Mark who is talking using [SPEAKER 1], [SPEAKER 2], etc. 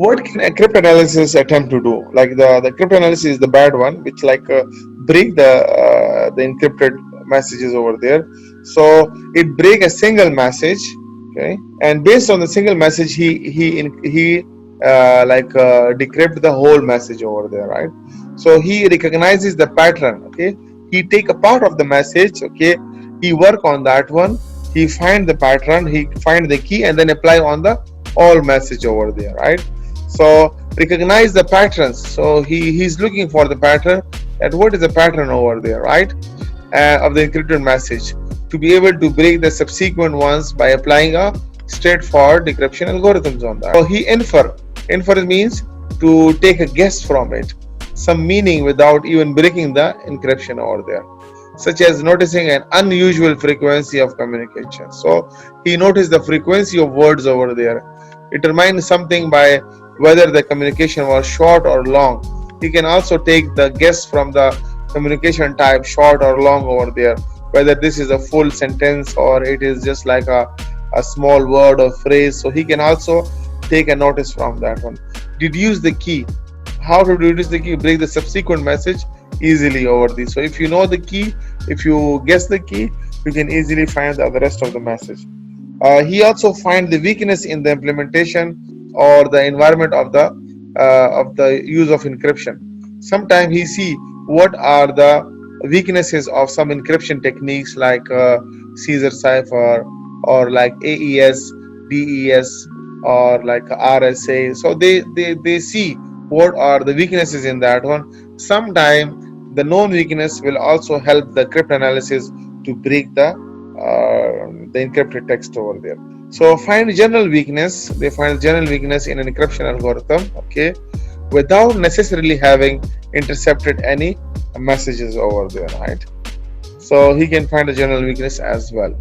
[SPEAKER 1] What can a cryptanalysis attempt to do? Like the cryptanalysis is the bad one, which like break the encrypted messages over there. So it break a single message, okay, and based on the single message, he decrypt the whole message over there, right? So he recognizes the pattern, okay. He take a part of the message, okay. He work on that one. He find the pattern. He find the key and then apply on the all message over there, right? So recognize the patterns. So he's looking for the pattern, and what is the pattern over there, right, of the encrypted message, to be able to break the subsequent ones by applying a straightforward decryption algorithms on that. So he infer means to take a guess from it, some meaning without even breaking the encryption over there, such as noticing an unusual frequency of communication. So he noticed the frequency of words over there, determine something by whether the communication was short or long. He can also take the guess from the communication type, short or long over there, whether this is a full sentence or it is just like a small word or phrase. So he can also take a notice from that one. Deduce the key. How to deduce the key? Break the subsequent message easily over this. So if you know the key, if you guess the key, you can easily find the rest of the message. He also find the weakness in the implementation or the environment of the use of encryption. Sometimes he see what are the weaknesses of some encryption techniques like Caesar cipher or like AES, DES or like RSA. So they see what are the weaknesses in that one. Sometimes the known weakness will also help the cryptanalysis to break the encrypted text over there. So find general weakness. They find general weakness in an encryption algorithm, okay, without necessarily having intercepted any messages over there, right? So he can find a general weakness as well.